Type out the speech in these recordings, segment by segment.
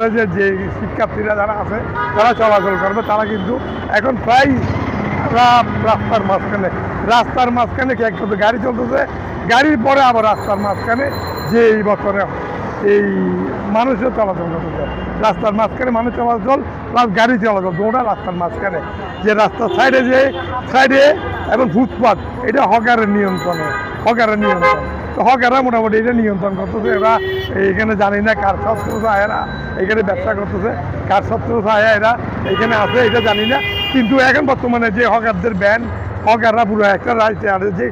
কলেজের যে শিক্ষার্থীরা যারা আছে তারা চলাচল করবে, তারা কিন্তু এখন প্রায় রাস্তার মাঝখানে কি একটু গাড়ি চলতেছে, গাড়ির পরে আবার রাস্তার মাঝখানে যে এই বছরে এই মানুষের চলাচল করতেছে, রাস্তার মাঝখানে মানুষ চলাচল প্লাস গাড়ি চলাচল দুটা রাস্তার মাঝখানে, যে রাস্তার সাইডে এবং ফুটপাথ, এটা হকারের নিয়ন্ত্রণ। তো হকাররা মোটামুটি এটা নিয়ন্ত্রণ করতেছে। এরা এখানে জানি না কার শত্রু এরা এখানে ব্যবসা করতেছে, কার শত্রু এরা এখানে আছে এটা জানি না। কিন্তু এখন বর্তমানে যে হকারদের ব্যান, হকাররা পুরো একটা রাস্তা যে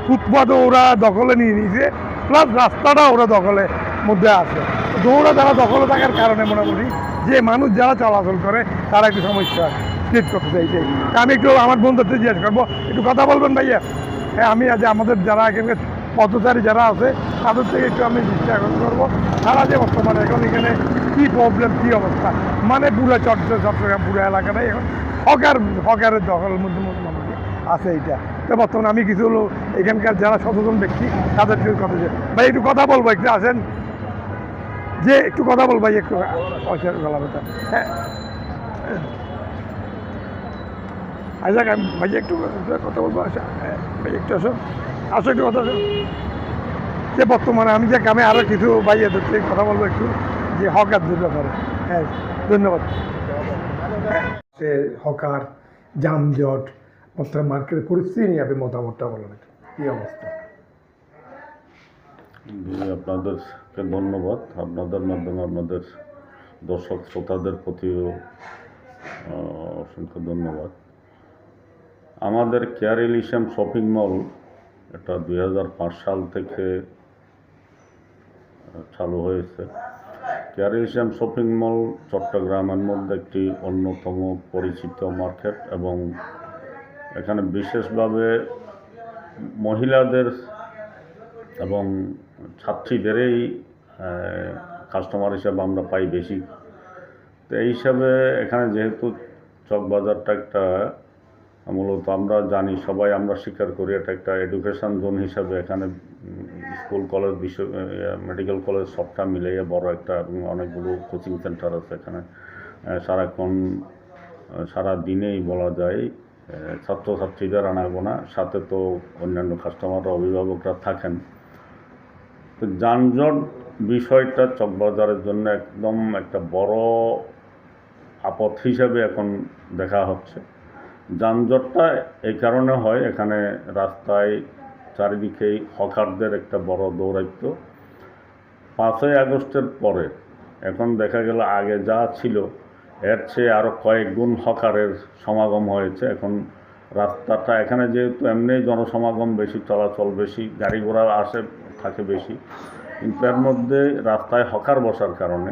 ফুটপাথও ওরা দখলে নিয়ে নিয়েছে, প্লাস রাস্তাটা ওরা দখলের মধ্যে আছে। দৌড়া যারা দখলে থাকার কারণে মোটামুটি যে মানুষ যারা চলাচল করে তারা একটু সমস্যা ক্রিয়েট করতেছে। এইটাই আমি একটু আমার বন্ধুদের জিজ্ঞেস করবো, একটু কথা বলবেন ভাইয়া? হ্যাঁ, আমি আজ আমাদের যারা এখানকার পথচারী যারা আছে তাদের থেকে একটু আমি দৃষ্টি আকর্ষণ করবো, তারা যে বর্তমানে এখন এখানে কী প্রবলেম, কী অবস্থা, মানে পুরো চট্টগ্রাম পুরো এলাকাটাই এখন হকারের দখলের মধ্যে মোটামুটি আছে। এইটা তো বর্তমানে আমি কিছু হলো এখানকার যারা সচেতন ব্যক্তি তাদের কথা ভাই একটু কথা বলবো, একটু আসেন যে একটু কথা বলবো ভাই, একটু পয়সার গলা কথা। হ্যাঁ আচ্ছা ভাই একটু কথা বলবো, আচ্ছা ভাই একটু আসো একটু কথা আসো। যে বর্তমানে আমি আরও কিছু ভাইয়াদের থেকে কথা বলবো একটু যে হকারদের ব্যাপারে। হ্যাঁ ধন্যবাদ। হকার যানজট অর্থাৎ মার্কেটের পরিস্থিতি নিয়ে আপনি মতামতটা বলেন, কী অবস্থা? আপনাদেরকে ধন্যবাদ। আপনাদের মাধ্যমে আপনাদের দর্শক শ্রোতাদের প্রতিও অসংখ্য ধন্যবাদ। আমাদের কেয়ার ইলিশিয়াম শপিং মল এটা 2005 সাল থেকে চালু হয়েছে। কেয়ার ইলিশিয়াম শপিং মল চট্টগ্রামের মধ্যে একটি অন্যতম পরিচিত মার্কেট এবং এখানে বিশেষভাবে মহিলাদের এবং ছাত্রীদেরই কাস্টমার হিসাবে আমরা পাই বেশি। তো এই হিসাবে এখানে যেহেতু চকবাজারটা একটা মূলত আমরা জানি সবাই, আমরা স্বীকার করি এটা একটা এডুকেশন জোন হিসাবে, এখানে স্কুল কলেজ মেডিকেল কলেজ সবটা মিলিয়ে বড় একটা অনেকগুলো কোচিং সেন্টার আছে এখানে। সারাক্ষণ সারা দিনেই বলা যায় ছাত্রছাত্রীদের আনাগোনা, সাথে তো অন্যান্য কাস্টমাররা অভিভাবকরা থাকেন। তো যানজট বিষয়টা চকবাজারের জন্য একদম একটা বড় আপদ হিসাবে এখন দেখা হচ্ছে। যানজটটা এই কারণে হয়, এখানে রাস্তায় চারিদিকেই হকারদের একটা বড় দৌরাত্ম্য। 5ই আগস্টের পরে এখন দেখা গেল আগে যা ছিল এর চেয়ে আরও কয়েক গুণ হকারের সমাগম হয়েছে। এখন রাস্তাটা এখানে যেহেতু এমনি জনসমাগম বেশি, চলাচল বেশি, গাড়ি ঘোড়া আসে থাকে বেশি, কিন্তু এর মধ্যে রাস্তায় হকার বসার কারণে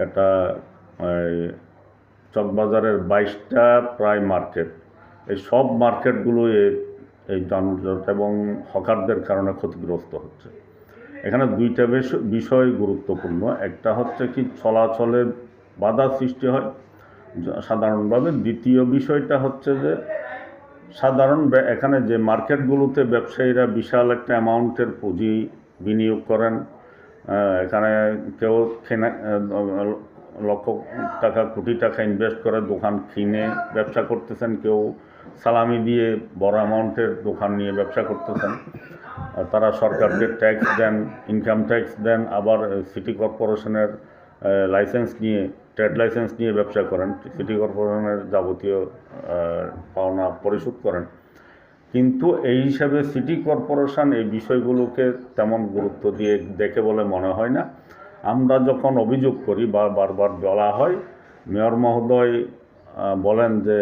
এটা চকবাজারের 22টা প্রায় মার্কেট, এই সব মার্কেটগুলো এই যানজট এবং হকারদের কারণে ক্ষতিগ্রস্ত হচ্ছে। এখানে দুইটা বিষয় গুরুত্বপূর্ণ। একটা হচ্ছে কি চলাচলে বাধা সৃষ্টি হয় সাধারণভাবে। দ্বিতীয় বিষয়টা হচ্ছে যে এখানে যে মার্কেটগুলোতে ব্যবসায়ীরা বিশাল একটা অ্যামাউন্টের পুঁজি বিনিয়োগ করেন, এখানে কেউ লক্ষ টাকা কোটি টাকা ইনভেস্ট করে দোকান কিনে ব্যবসা করতেছেন, কেউ সালামি দিয়ে বড় অ্যামাউন্টের দোকান নিয়ে ব্যবসা করতেছেন। তারা সরকারকে ট্যাক্স দেন, ইনকাম ট্যাক্স দেন, আবার সিটি কর্পোরেশনের লাইসেন্স নিয়ে, ট্রেড লাইসেন্স নিয়ে ব্যবসা করেন, সিটি কর্পোরেশনের যাবতীয় পাওনা পরিশোধ করেন। কিন্তু এই হিসাবে সিটি কর্পোরেশন এই বিষয়গুলোকে তেমন গুরুত্ব দিয়ে দেখে বলে মনে হয় না। আমরা যখন অভিযোগ করি বা বারবার বলা হয়, মেয়র মহোদয় বলেন যে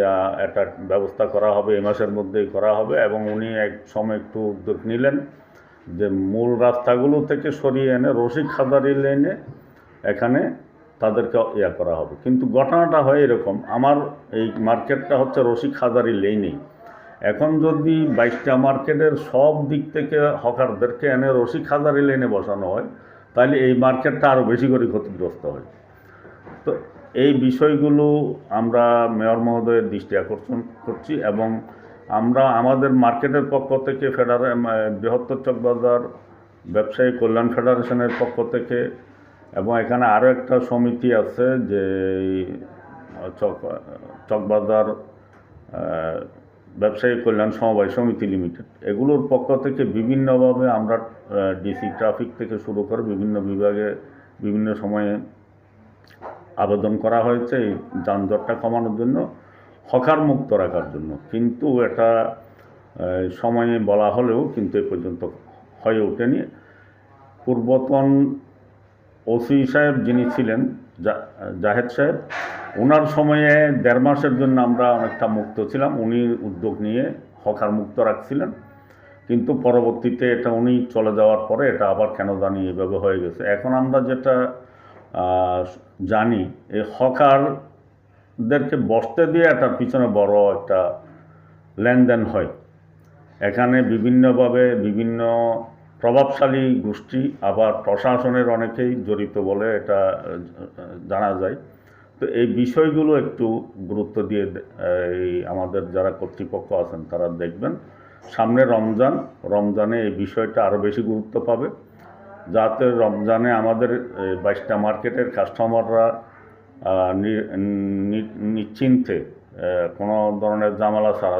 একটা ব্যবস্থা করা হবে, এই মাসের মধ্যেই করা হবে, এবং উনি এক সময় একটু উদ্যোগ নিলেন যে মূল রাস্তাগুলো থেকে সরিয়ে এনে রশিদ খাদারি লেনে এখানে তাদেরকে করা হবে। কিন্তু ঘটনাটা হয় এরকম, আমার এই মার্কেটটা হচ্ছে রশিদ খাদারি লেনেই। এখন যদি 22টা মার্কেটের সব দিক থেকে হকারদেরকে এনে রশিদ খাদারি লেনে বসানো হয়, তাহলে এই মার্কেটটা আরও বেশি করে ক্ষতিগ্রস্ত হয়। তো এই বিষয়গুলো আমরা মেয়র মহোদয়ের দৃষ্টি আকর্ষণ করছি এবং আমরা আমাদের মার্কেটের পক্ষ থেকে বৃহত্তর চকবাজার ব্যবসায়ী কল্যাণ ফেডারেশনের পক্ষ থেকে এবং এখানে আরও একটা সমিতি আছে যে চকবাজার ব্যবসায়ী কল্যাণ সমবায় সমিতি লিমিটেড, এগুলোর পক্ষ থেকে বিভিন্নভাবে আমরা ডিসি ট্রাফিক থেকে শুরু করে বিভিন্ন বিভাগে বিভিন্ন সময়ে আবেদন করা হয়েছে এই যানজটটা কমানোর জন্য, হকার মুক্ত রাখার জন্য। কিন্তু এটা সময়ে বলা হলেও কিন্তু এ পর্যন্ত হয়ে ওঠেনি। পূর্বতন ওসি সাহেব যিনি ছিলেন জাহেদ সাহেব, ওনার সময়ে 1.5 মাসের জন্য আমরা অনেকটা মুক্ত ছিলাম, উনি উদ্যোগ নিয়ে হকার মুক্ত রাখছিলেন। কিন্তু পরবর্তীতে এটা উনি চলে যাওয়ার পরে এটা আবার কেন জানি এভাবে হয়ে গেছে। এখন আমরা যেটা জানি, এই হকারদেরকে বসতে দিয়ে এটার পিছনে বড় একটা লেনদেন হয়। এখানে বিভিন্নভাবে বিভিন্ন প্রভাবশালী গোষ্ঠী আবার প্রশাসনের অনেকেই জড়িত বলে এটা জানা যায়। তো এই বিষয়গুলো একটু গুরুত্ব দিয়ে এই আমাদের যারা কর্তৃপক্ষ আছেন তারা দেখবেন। সামনে রমজানে এই বিষয়টা আরও বেশি গুরুত্ব পাবে, যাতে রমজানে আমাদের 22টা মার্কেটের কাস্টমাররা নিশ্চিন্তে কোনো ধরনের ঝামেলা ছাড়া